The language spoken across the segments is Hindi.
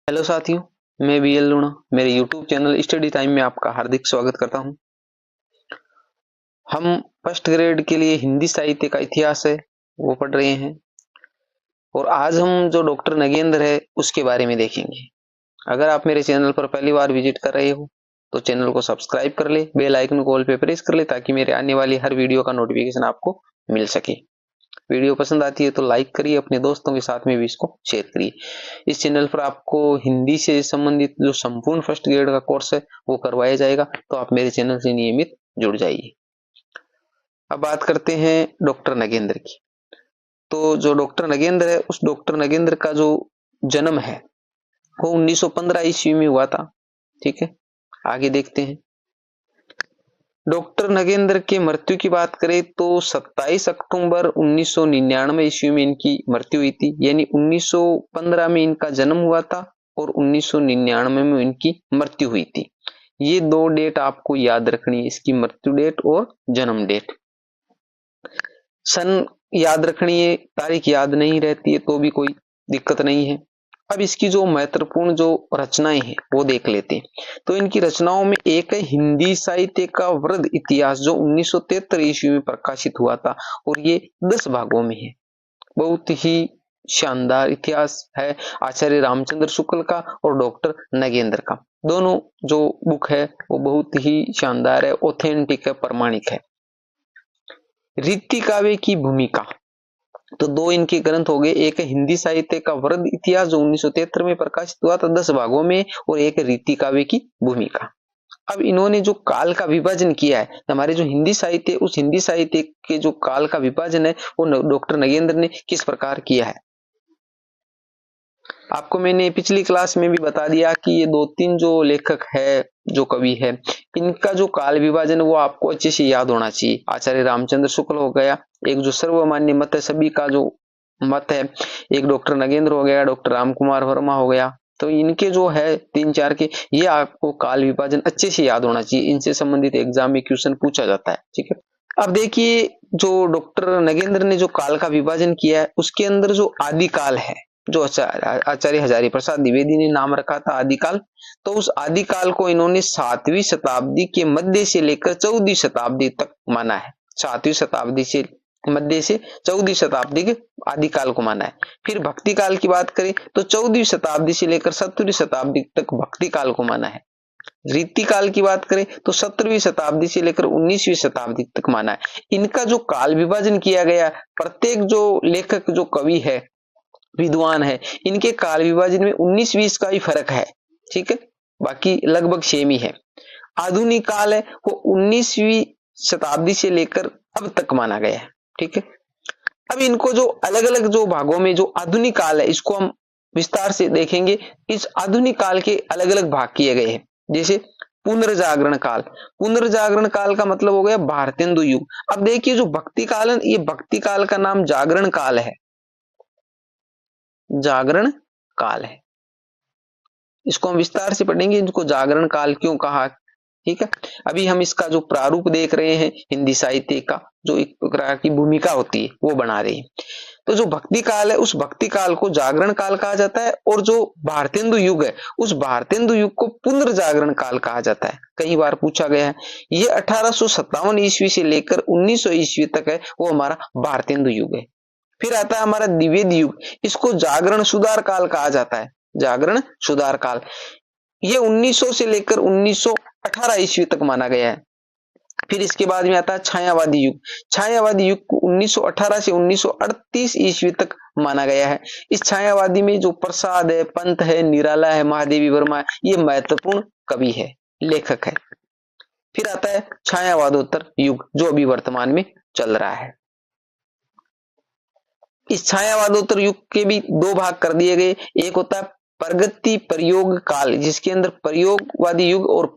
हेलो साथियों, मैं बीएल लूणा मेरे यूट्यूब चैनल स्टडी टाइम में आपका हार्दिक स्वागत करता हूं। हम फर्स्ट ग्रेड के लिए हिंदी साहित्य का इतिहास है वो पढ़ रहे हैं और आज हम जो डॉक्टर नगेंद्र है उसके बारे में देखेंगे। अगर आप मेरे चैनल पर पहली बार विजिट कर रहे हो तो चैनल को सब्सक्राइब कर ले, बेल आइकन को ऑल पे प्रेस कर ले ताकि मेरे आने वाली हर वीडियो का नोटिफिकेशन आपको मिल सके। वीडियो पसंद आती है तो लाइक करिए, अपने दोस्तों के साथ में भी इसको शेयर करिए। इस चैनल पर आपको हिंदी से संबंधित जो संपूर्ण फर्स्ट ग्रेड का कोर्स है वो करवाया जाएगा, तो आप मेरे चैनल से नियमित जुड़ जाइए। अब बात करते हैं डॉक्टर नगेंद्र की। तो जो डॉक्टर नगेंद्र है उस डॉक्टर नगेंद्र का जो जन्म है वो 1915 ईस्वी में हुआ था। ठीक है, आगे देखते हैं। डॉक्टर नगेंद्र के मृत्यु की बात करें तो 27 अक्टूबर 1999 ईस्वी में इनकी मृत्यु हुई थी, यानी 1915 में इनका जन्म हुआ था और 1999 में इनकी मृत्यु हुई थी। ये दो डेट आपको याद रखनी है, इसकी मृत्यु डेट और जन्म डेट। सन याद रखनी है, तारीख याद नहीं रहती है तो भी कोई दिक्कत नहीं है। अब इसकी जो महत्वपूर्ण जो रचनाएं हैं वो देख लेते हैं। तो इनकी रचनाओं में एक है हिंदी साहित्य का वृद्ध इतिहास, जो 1973 ईस्वी में प्रकाशित हुआ था और ये 10 भागों में है। बहुत ही शानदार इतिहास है आचार्य रामचंद्र शुक्ल का और डॉक्टर नगेंद्र का। दोनों जो बुक है वो बहुत ही शानदार है, ऑथेंटिक है, प्रमाणिक है। रीति काव्य की भूमिका, तो दो इनके ग्रंथ हो गए। एक हिंदी साहित्य का वृद्ध इतिहास जो 1973 में प्रकाशित हुआ था 10 भागों में, और एक रीति काव्य की भूमिका। अब इन्होंने जो काल का विभाजन किया है, हमारे जो हिंदी साहित्य, उस हिंदी साहित्य के जो काल का विभाजन है वो डॉक्टर नगेंद्र ने किस प्रकार किया है। आपको मैंने पिछली क्लास में भी बता दिया कि ये दो तीन जो लेखक है, जो कवि है, इनका जो काल विभाजन वो आपको अच्छे से याद होना चाहिए। आचार्य रामचंद्र शुक्ल हो गया, एक जो सर्वमान्य मत है, सभी का जो मत है, एक डॉक्टर नगेंद्र हो गया, डॉक्टर राम कुमार वर्मा हो गया। तो इनके जो है 3-4 के, ये आपको काल विभाजन अच्छे से याद होना चाहिए, इनसे संबंधित एग्जाम में क्वेश्चन पूछा जाता है। ठीक है, अब देखिए जो डॉक्टर नगेंद्र ने जो काल का विभाजन किया है उसके अंदर जो आदिकाल है, जो आचार्य हजारी प्रसाद द्विवेदी ने नाम रखा था आदिकाल, तो उस आदिकाल को इन्होंने 7वीं शताब्दी के मध्य से लेकर 14वीं शताब्दी तक माना है। 7वीं शताब्दी से मध्य से 14वीं शताब्दी के आदिकाल को माना है। फिर भक्ति काल की बात करें तो 14वीं शताब्दी से लेकर 17वीं शताब्दी तक भक्ति काल को माना है। रीति काल की बात करें तो 17वीं शताब्दी से लेकर 19वीं शताब्दी तक माना है। इनका जो काल विभाजन किया गया, प्रत्येक जो लेखक, जो कवि है, विद्वान है, इनके काल विभाजन में 19-20 का ही फर्क है। ठीक है, बाकी लगभग सेम ही है। आधुनिक काल है वो 19वीं शताब्दी से लेकर अब तक माना गया है। ठीक है, अब इनको जो अलग अलग जो भागों में जो आधुनिक काल है इसको हम विस्तार से देखेंगे। इस आधुनिक काल के अलग अलग भाग किए गए हैं, जैसे पुनर्जागरण काल। पुनर्जागरण काल का मतलब हो गया भारतेंदु युग। अब देखिए जो भक्ति काल है, ये भक्ति काल का नाम जागरण काल है, जागरण काल है। इसको हम विस्तार से पढ़ेंगे, इनको जागरण काल क्यों कहा। ठीक है, अभी हम इसका जो प्रारूप देख रहे हैं हिंदी साहित्य का, जो एक प्रकार की भूमिका होती है वो बना रहे हैं। तो जो भक्ति काल है उस भक्ति काल को जागरण काल कहा जाता है, और जो भारतेंदु युग है उस भारतेंदु युग को पुनर्जागरण काल कहा जाता है। कई बार पूछा गया है। ये 1857 ईस्वी से लेकर 1900 ईस्वी तक है, वो हमारा भारतेंदु युग है। फिर आता है हमारा द्विवेदी युग, इसको जागरण सुधार काल कहा जाता है, जागरण सुधार काल। ये 1900 से लेकर 1918 ईस्वी तक माना गया है। फिर इसके बाद में आता है छायावादी युग। छायावादी युग को 1918 से 1938 ईस्वी तक माना गया है। इस छायावादी में जो प्रसाद है, पंत है, निराला है, महादेवी वर्मा है, ये महत्वपूर्ण कवि है, लेखक है। फिर आता है छायावादोत्तर युग जो अभी वर्तमान में चल रहा है। इस छायावादोत्तर युग के भी दो भाग कर दिए गए। एक होता है प्रगति प्रयोग काल, जिसके अंदर प्रयोगवादी युग और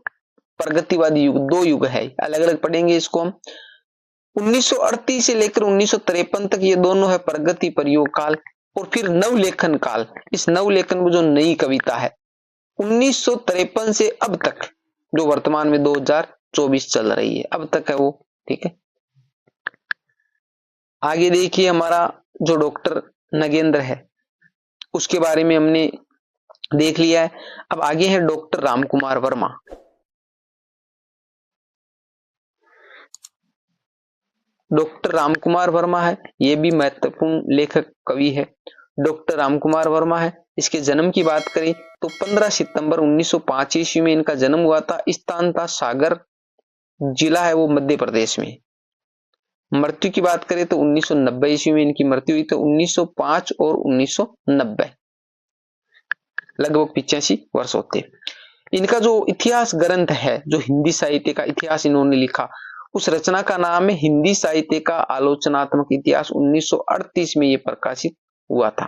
प्रगतिवादी युग, दो युग है, अलग अलग पढ़ेंगे इसको हम। 1938 से लेकर 1953 तक ये दोनों है प्रगति प्रयोग काल। और फिर नवलेखन काल, इस नवलेखन में जो नई कविता है 1953 से अब तक, जो वर्तमान में 2024 चल रही है, अब तक है वो। ठीक है, आगे देखिए हमारा जो डॉक्टर नगेंद्र है उसके बारे में हमने देख लिया है। अब आगे है डॉक्टर रामकुमार वर्मा। डॉक्टर रामकुमार वर्मा है, ये भी महत्वपूर्ण लेखक कवि है। डॉक्टर रामकुमार वर्मा है। इसके जन्म की बात करें तो 15 सितंबर 1905 ईस्वी में इनका जन्म हुआ था। स्थान था सागर, जिला है वो मध्य प्रदेश में। मृत्यु की बात करें तो 1990 ईस्वी में इनकी मृत्यु हुई। तो 1905 और 1990 लगभग 85 वर्ष होते। इनका जो इतिहास ग्रंथ है, जो हिंदी साहित्य का इतिहास इन्होंने लिखा, उस रचना का नाम है हिंदी साहित्य का आलोचनात्मक इतिहास। 1938 में ये प्रकाशित हुआ था।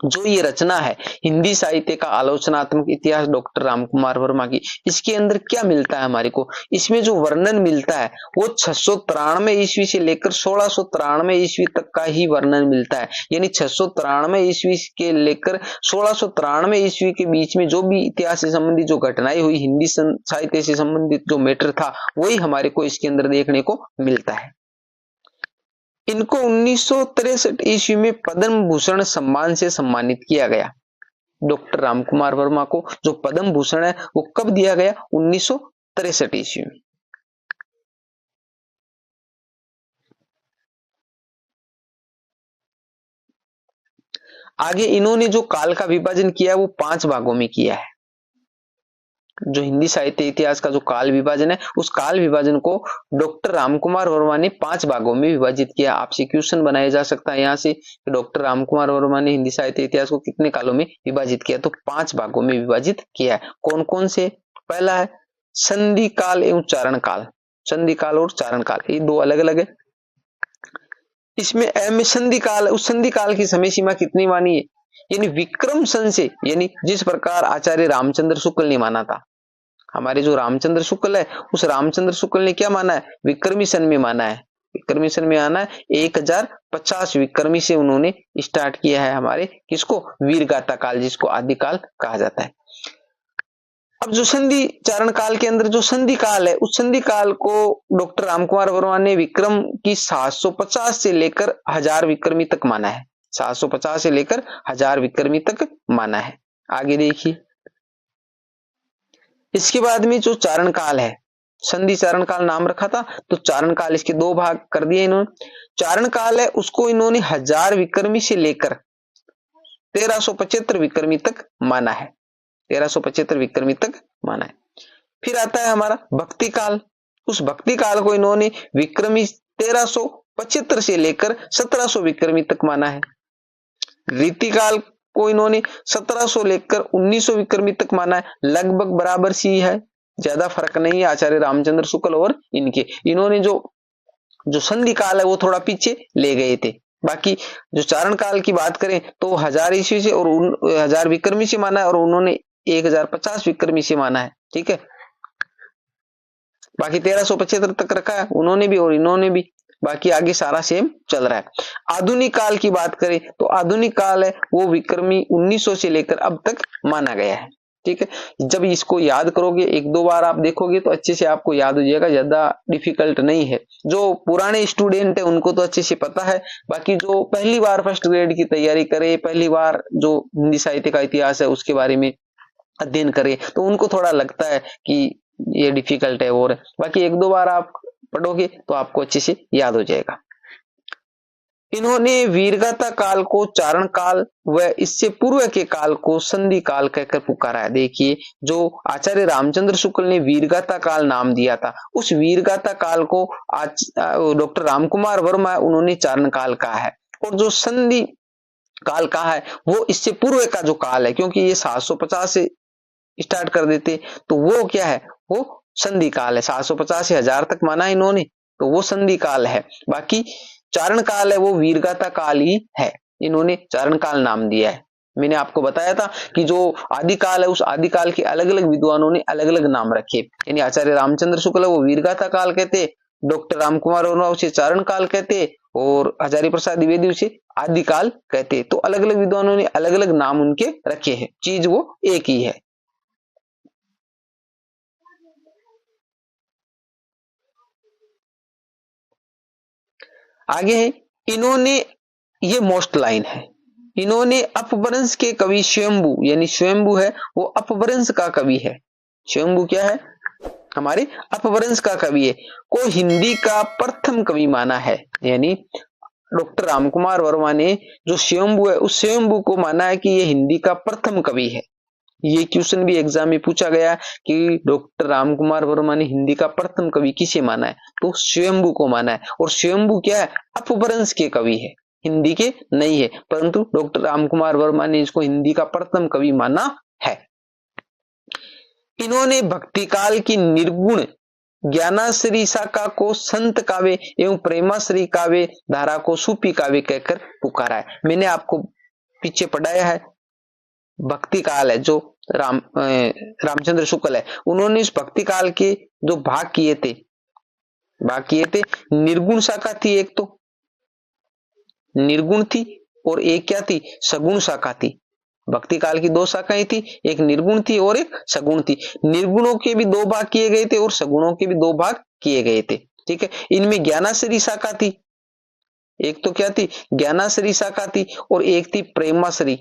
जो ये रचना है हिंदी साहित्य का आलोचनात्मक इतिहास डॉक्टर रामकुमार वर्मा की, इसके अंदर क्या मिलता है हमारे को? इसमें जो वर्णन मिलता है वो 693 ईस्वी से लेकर 1693 ईस्वी तक का ही वर्णन मिलता है। यानी 693 ईस्वी के लेकर 1693 ईस्वी के बीच में जो भी इतिहास से संबंधित जो घटनाएं हुई, हिंदी साहित्य से संबंधित जो मैटर था, वही हमारे को इसके अंदर देखने को मिलता है। इनको 1963 ईस्वी में पद्म भूषण सम्मान से सम्मानित किया गया। डॉक्टर रामकुमार वर्मा को जो पद्म भूषण है वो कब दिया गया? 1963 ईस्वी में। आगे इन्होंने जो काल का विभाजन किया वो 5 भागों में किया है। जो हिंदी साहित्य इतिहास का जो काल विभाजन है, उस काल विभाजन को डॉक्टर रामकुमार वर्मा ने 5 भागों में विभाजित किया। आपसे क्वेश्चन बनाया जा सकता है यहाँ से, डॉक्टर रामकुमार वर्मा ने हिंदी साहित्य इतिहास को कितने कालों में विभाजित किया? तो 5 भागों में विभाजित किया है। कौन कौन से? पहला है संधि काल एवं चारण काल। संधि काल और चारण काल ये दो अलग अलग है। इसमें में संधि काल, उस संधि काल की समय सीमा कितनी मानी है? यानी विक्रम सन से, यानी जिस प्रकार आचार्य रामचंद्र शुक्ल ने माना था। हमारे जो रामचंद्र शुक्ल है, उस रामचंद्र शुक्ल ने क्या माना है? विक्रमी सन में माना है। विक्रमी सन में आना है 1050 विक्रमी से उन्होंने स्टार्ट किया है हमारे किसको? वीरगाथा काल, जिसको आदिकाल कहा जाता है। अब जो संधि चारण काल के अंदर जो संधि काल है, उस संधि काल को डॉक्टर रामकुमार वर्मा ने विक्रम की 750 से लेकर 1000 विक्रमी तक माना है। 750 से लेकर 1000 विक्रमी तक माना है। आगे देखिए, इसके बाद में जो चारण काल है, संधि चारण काल नाम रखा था, तो चारण काल इसके 2 भाग कर दिए इन्होंने। चारण काल है उसको इन्होंने 1000 विक्रमी से लेकर 1375 विक्रमी तक माना है। 1375 विक्रमी तक माना है। फिर आता है हमारा भक्ति काल। उस भक्ति काल को इन्होंने विक्रमी 1375 से लेकर 1700 विक्रमी तक माना है। रीति काल को इन्होंने 1700 लेकर 1900 विक्रमी तक माना है। लगभग बराबर सी है, ज्यादा फर्क नहीं है आचार्य रामचंद्र शुक्ल और इनके। इन्होंने जो संधि काल है वो थोड़ा पीछे ले गए थे। बाकी जो चारण काल की बात करें तो 1000 ईस्वी से और 1000 विक्रमी से माना है, और उन्होंने 1050 विक्रमी से माना है। ठीक है, बाकी 1375 तक रखा है उन्होंने भी और इन्होंने भी। बाकी आगे सारा सेम चल रहा है। आधुनिक काल की बात करें तो आधुनिक काल है वो विक्रमी 1900 से लेकर अब तक माना गया है। ठीक है, जब इसको याद करोगे 1-2 बार आप देखोगे तो अच्छे से आपको याद हो जाएगा, ज्यादा डिफिकल्ट नहीं है। जो पुराने स्टूडेंट है उनको तो अच्छे से पता है, बाकी जो पहली बार फर्स्ट ग्रेड की तैयारी करे, पहली बार जो हिंदी साहित्य का इतिहास है उसके बारे में अध्ययन करे, तो उनको थोड़ा लगता है कि ये डिफिकल्ट है। और बाकी 1-2 बार आप पढ़ोगे तो आपको अच्छे से याद हो जाएगा। इन्होंने वीरगाथा काल को चारण काल व इससे पूर्व के काल को संधि काल कहकर पुकारा है। देखिए, जो आचार्य रामचंद्र शुक्ल ने वीरगाथा काल नाम दिया था, उस वीरगाथा काल को डॉक्टर रामकुमार वर्मा उन्होंने चारण काल कहा है। और जो संधि काल कहा है वो इससे पूर्व का जो काल है, क्योंकि ये 750 से स्टार्ट कर देते तो वो क्या है? वो संधि काल है। 750 से 1000 तक माना इन्होंने, तो वो संधि काल है। बाकी चारण काल है वो वीरगाथा काल ही है, इन्होंने चारण काल नाम दिया है। मैंने आपको बताया था कि जो आदिकाल है उस आदिकाल के अलग अलग विद्वानों ने अलग अलग नाम रखे। यानी आचार्य रामचंद्र शुक्ल वो वीरगाथा काल कहते, डॉक्टर रामकुमार वर्मा उसे चारण काल कहते, और हजारी प्रसाद द्विवेदी उसे आदिकाल कहते। तो अलग अलग विद्वानों ने अलग अलग नाम उनके रखे हैं, चीज वो एक ही है। आगे है, इन्होंने, ये मोस्ट लाइन है, इन्होंने अपभ्रंश के कवि स्वयंभू, यानी स्वयंभू है वो अपभ्रंश का कवि है। स्वयंभू क्या है? हमारे अपभ्रंश का कवि है, को हिंदी का प्रथम कवि माना है। यानी डॉक्टर रामकुमार वर्मा ने जो स्वयंभू है उस स्वयंभू को माना है कि ये हिंदी का प्रथम कवि है। ये क्वेश्चन भी एग्जाम में पूछा गया कि डॉक्टर रामकुमार वर्मा ने हिंदी का प्रथम कवि किसे माना है, तो स्वयंभू को माना है। और स्वयंभू क्या है? अपभ्रंश के कवि है, हिंदी के नहीं है, परंतु डॉक्टर रामकुमार वर्मा ने इसको हिंदी का प्रथम कवि माना है। इन्होंने भक्ति काल की निर्गुण ज्ञानाश्री शाखा को संत काव्य एवं प्रेमाश्री काव्य धारा को सूफी काव्य कहकर पुकारा है। मैंने आपको पीछे पढ़ाया है, भक्ति काल है जो रामचंद्र शुक्ल है, उन्होंने इस भक्ति काल के जो भाग किए थे निर्गुण शाखा थी, एक तो निर्गुण थी और एक क्या थी? सगुण शाखा थी। भक्ति काल की दो शाखाएं थी, एक निर्गुण थी और एक सगुण थी। निर्गुणों के भी दो भाग किए गए थे और सगुणों के भी दो भाग किए गए थे। ठीक है, इनमें ज्ञानाश्री शाखा थी, एक तो क्या थी? ज्ञानाश्री शाखा थी, और एक थी प्रेमाश्री,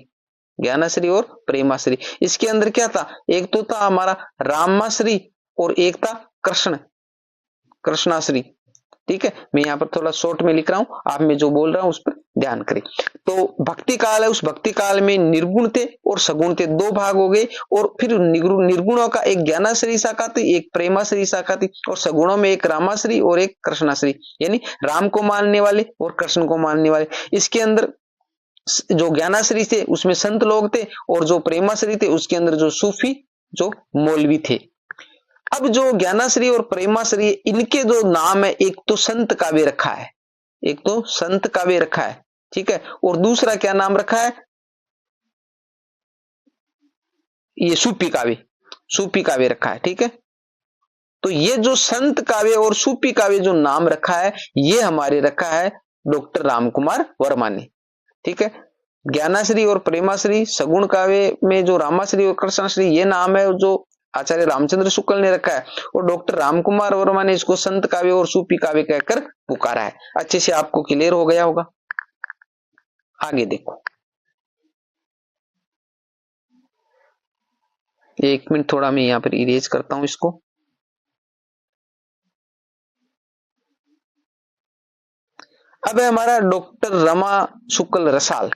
ज्ञानाश्री और प्रेमाश्री। इसके अंदर क्या था? एक तो था हमारा रामाश्री और एक था कृष्णाश्री। ठीक है, मैं यहाँ पर थोड़ा शॉर्ट में लिख रहा हूं, आप मैं जो बोल रहा हूं उस पर ध्यान करें। तो भक्ति काल है, उस भक्ति काल में निर्गुण थे और सगुण थे, दो भाग हो गए। और फिर निर्गुणों का एक ज्ञानाश्री शाखा थी, एक प्रेमाश्री शाखा थी, और सगुणों में एक रामाश्री और एक कृष्णाश्री, यानी राम को मानने वाले और कृष्ण को मानने वाले। इसके अंदर जो ज्ञानाश्री थे उसमें संत लोग थे, और जो प्रेमाश्री थे उसके अंदर जो सूफी जो मौलवी थे। अब जो ज्ञानाश्री और प्रेमाश्री, इनके जो नाम है, एक तो संत काव्य रखा है, एक तो संत काव्य रखा है, ठीक है, और दूसरा क्या नाम रखा है? ये सूफी काव्य रखा है। ठीक है, तो ये जो संत काव्य और सूफी काव्य जो नाम रखा है, ये हमारे रखा है डॉक्टर रामकुमार वर्मा ने। ठीक है, ज्ञानाश्री और प्रेमाश्री, सगुण काव्य में जो रामाश्री और कृष्णाश्री, ये नाम है जो आचार्य रामचंद्र शुक्ल ने रखा है, और डॉक्टर रामकुमार वर्मा ने इसको संत काव्य और सूफी काव्य कहकर पुकारा है। अच्छे से आपको क्लियर हो गया होगा। आगे देखो, एक मिनट, थोड़ा मैं यहाँ पर इरेज करता हूं इसको। अब है हमारा डॉक्टर रमा शुक्ल रसाल,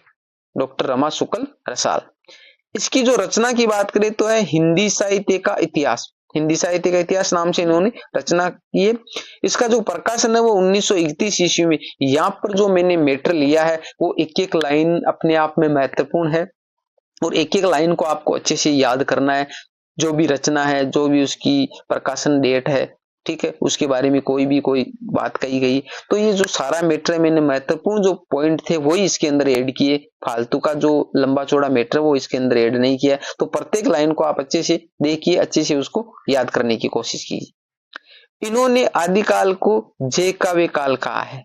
डॉक्टर रमा शुक्ल रसाल। इसकी जो रचना की बात करें तो है हिंदी साहित्य का इतिहास, हिंदी साहित्य का इतिहास नाम से इन्होंने रचना की है। इसका जो प्रकाशन है वो 1931 ईस्वी में। यहाँ पर जो मैंने मैटर लिया है वो एक एक लाइन अपने आप में महत्वपूर्ण है, और एक एक लाइन को आपको अच्छे से याद करना है। जो भी रचना है, जो भी उसकी प्रकाशन डेट है, ठीक है, उसके बारे में कोई बात कही गई, तो ये जो सारा मैटर है, मैंने महत्वपूर्ण जो पॉइंट थे वही इसके अंदर ऐड किए, फालतू का जो लंबा चौड़ा मैटर वो इसके अंदर ऐड नहीं किया। तो प्रत्येक लाइन को आप अच्छे से देखिए, अच्छे से उसको याद करने की कोशिश कीजिए। इन्होंने आदिकाल को जय काव्य काल कहा है।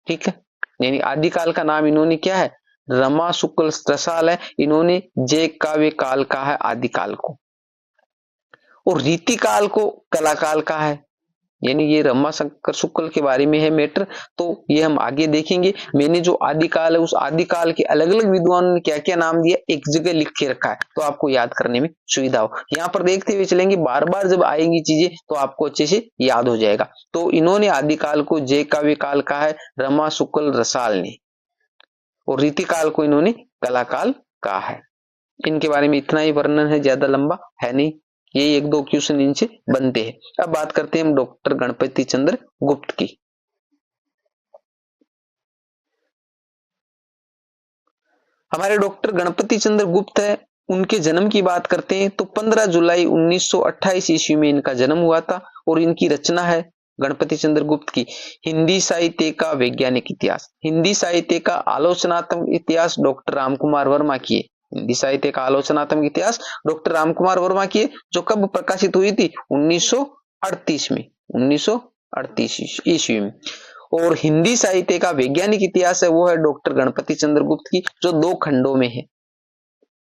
ठीक है, यानी आदिकाल का नाम इन्होंने क्या है? रमा शुक्ल रसाल है, इन्होंने जय काव्य काल कहा है आदिकाल को। और रीतिकाल को कलाकाल कहा है, यानी ये रमा शंकर शुक्ल के बारे में है मैटर, तो ये हम आगे देखेंगे। मैंने जो आदिकाल है उस आदिकाल के अलग अलग विद्वानों ने क्या क्या नाम दिया एक जगह लिख के रखा है, तो आपको याद करने में सुविधा हो। यहाँ पर देखते हुए चलेंगे, बार बार जब आएंगी चीजें तो आपको अच्छे से याद हो जाएगा। तो इन्होंने आदिकाल को जय काव्य काल कहा है रमा शुक्ल रसाल ने, और रीतिकाल को इन्होंने कलाकाल कहा है। इनके बारे में इतना ही वर्णन है, ज्यादा लंबा है नहीं, ये एक दो क्वेश्चन इनसे बनते हैं। अब बात करते हैं हम डॉक्टर गणपति चंद्र गुप्त की। हमारे डॉक्टर गणपति चंद्र गुप्त है, उनके जन्म की बात करते हैं तो 15 जुलाई 1928 ईस्वी में इनका जन्म हुआ था, और इनकी रचना है गणपति चंद्र गुप्त की हिंदी साहित्य का वैज्ञानिक इतिहास। हिंदी साहित्य का आलोचनात्मक इतिहास डॉक्टर रामकुमार वर्मा की है। हिंदी साहित्य का आलोचनात्मक इतिहास डॉक्टर रामकुमार वर्मा की है, जो कब प्रकाशित हुई थी? 1938 में, 1938 ईस्वी में। और हिंदी साहित्य का वैज्ञानिक इतिहास है वो है डॉक्टर गणपति चंद्र गुप्त की, जो दो खंडों में है,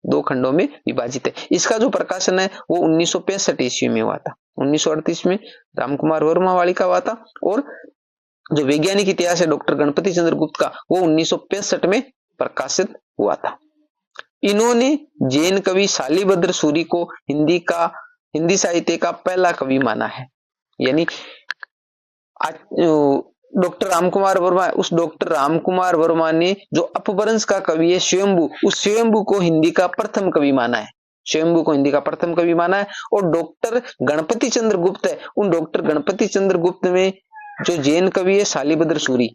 दो खंडों में विभाजित है। इसका जो प्रकाशन है वो 1965 ईस्वी में हुआ था। 1938 में रामकुमार वर्मा वाली का हुआ था, और जो वैज्ञानिक इतिहास है डॉक्टर गणपति चंद्र गुप्त का, वो 1965 में प्रकाशित हुआ था। इन्होंने जैन कवि शालिभद्र सूरी को हिंदी साहित्य का पहला कवि माना है। यानी डॉक्टर रामकुमार वर्मा, उस डॉक्टर रामकुमार वर्मा ने जो अपभ्रंश का कवि है स्वयंभू, उस स्वयंभू को हिंदी का प्रथम कवि माना है। स्वयंभू को हिंदी का प्रथम कवि माना है। और डॉक्टर गणपति चंद्र गुप्त है, उन डॉक्टर गणपति चंद्र गुप्त में जो जैन कवि है शालिभद्र सूरी,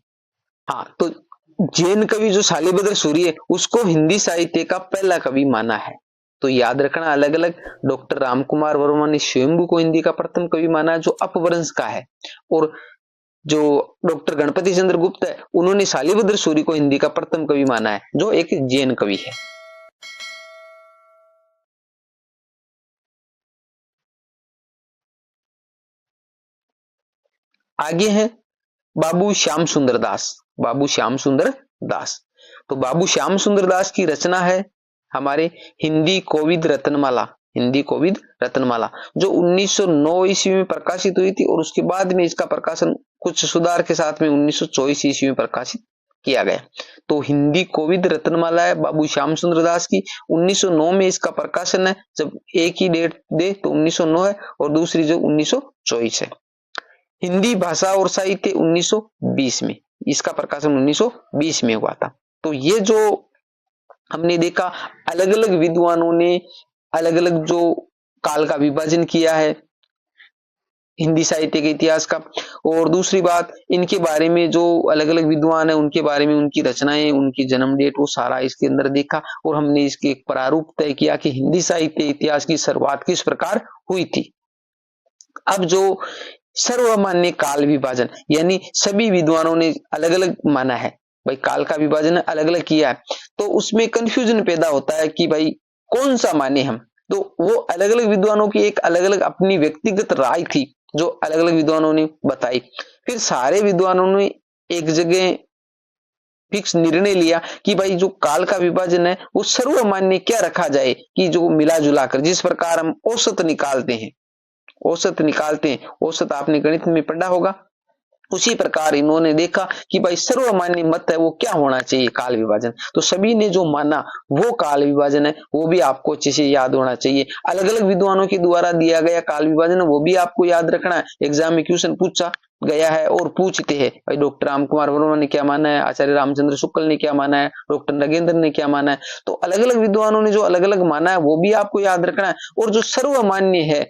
हाँ, तो जैन कवि जो शालिभद्र सूरी है उसको हिंदी साहित्य का पहला कवि माना है। तो याद रखना, अलग अलग डॉक्टर रामकुमार वर्मा ने स्वयंभू को हिंदी का प्रथम कवि माना है जो अपभ्रंश का है, और जो डॉक्टर गणपति चंद्र गुप्त है उन्होंने शालिभद्र सूरी को हिंदी का प्रथम कवि माना है जो एक जैन कवि है। आगे है बाबू श्याम सुंदर दास। बाबू श्याम सुंदर दास, तो बाबू श्याम सुंदर दास की रचना है हमारे हिंदी कोविद रत्नमाला। हिंदी कोविद रत्नमाला जो 1909 ईस्वी में प्रकाशित हुई थी, और उसके बाद में इसका प्रकाशन कुछ सुधार के साथ में 1924 ईस्वी में प्रकाशित किया गया। तो हिंदी कोविद रत्नमाला है बाबू श्याम सुंदर दास की, 1909 में इसका प्रकाशन है। जब एक ही डेट दे तो 1909 है, और दूसरी जो 1924 है। हिंदी भाषा और साहित्य 1920 में, इसका प्रकाशन 1920 में हुआ था। तो ये जो हमने देखा, अलग अलग विद्वानों ने अलग अलग जो काल का विभाजन किया है हिंदी साहित्य के इतिहास का। और दूसरी बात, इनके बारे में जो अलग अलग विद्वान है उनके बारे में, उनकी रचनाएं, उनकी जन्म डेट, वो सारा इसके अंदर देखा। और हमने इसके एक प्रारूप तय किया कि हिंदी साहित्य इतिहास की शुरुआत किस प्रकार हुई थी। अब जो सर्वमान्य काल विभाजन, यानी सभी विद्वानों ने अलग अलग माना है, भाई काल का विभाजन अलग अलग किया है, तो उसमें कंफ्यूजन पैदा होता है कि भाई कौन सा माने हम। तो वो अलग अलग विद्वानों की एक अलग अलग अपनी व्यक्तिगत राय थी जो अलग अलग विद्वानों ने बताई। फिर सारे विद्वानों ने एक जगह फिक्स निर्णय लिया कि भाई जो काल का विभाजन है वो सर्वमान्य क्या रखा जाए, कि जो मिला जुला कर, जिस प्रकार हम औसत निकालते हैं, औसत आपने गणित में पढ़ा होगा, उसी प्रकार इन्होंने देखा कि भाई सर्वमान्य मत है वो क्या होना चाहिए, काल विभाजन। तो सभी ने जो माना वो काल विभाजन है, वो भी आपको अच्छे से याद होना चाहिए। अलग अलग विद्वानों के द्वारा दिया गया काल विभाजन है वो भी आपको याद रखना है। एग्जाम में क्वेश्चन पूछा गया है और पूछते हैं, भाई डॉक्टर रामकुमार वर्मा ने क्या माना है, आचार्य रामचंद्र शुक्ल ने क्या माना है, डॉक्टर नगेंद्र ने क्या माना है। तो अलग अलग विद्वानों ने जो अलग अलग माना है वो भी आपको याद रखना है। और जो सर्वमान्य है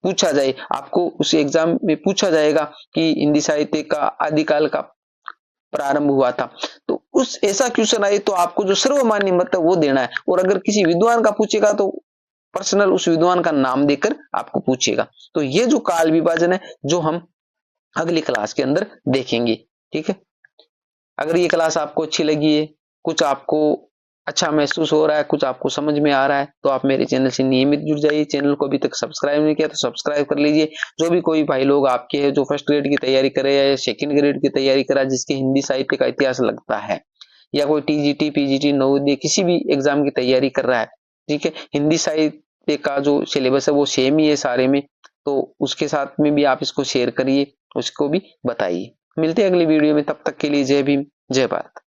पूछा जाए, आपको उस एग्जाम में पूछा जाएगा कि हिंदी साहित्य का आदिकाल का प्रारंभ हुआ था, तो उस ऐसा क्वेश्चन आए तो आपको जो सर्वमान्य मत है वो देना है। और अगर किसी विद्वान का पूछेगा तो पर्सनल उस विद्वान का नाम देकर आपको पूछेगा। तो ये जो काल विभाजन है जो हम अगली क्लास के अंदर देखेंगे। ठीक है, अगर ये क्लास आपको अच्छी लगी है, कुछ आपको अच्छा महसूस हो रहा है, कुछ आपको समझ में आ रहा है, तो आप मेरे चैनल से नियमित जुड़ जाइए। चैनल को अभी तक सब्सक्राइब नहीं किया तो सब्सक्राइब कर लीजिए। जो भी कोई भाई लोग आपके हैं जो फर्स्ट ग्रेड की तैयारी करे या सेकंड ग्रेड की तैयारी करा, जिसके हिंदी साहित्य का इतिहास लगता है, या कोई टीजीटी पीजीटी नवोदय किसी भी एग्जाम की तैयारी कर रहा है, ठीक है, हिंदी साहित्य का जो सिलेबस है वो सेम ही है सारे में, तो उसके साथ में भी आप इसको शेयर करिए, उसको भी बताइए। मिलते हैं अगली वीडियो में, तब तक के लिए जय भीम, जय भारत।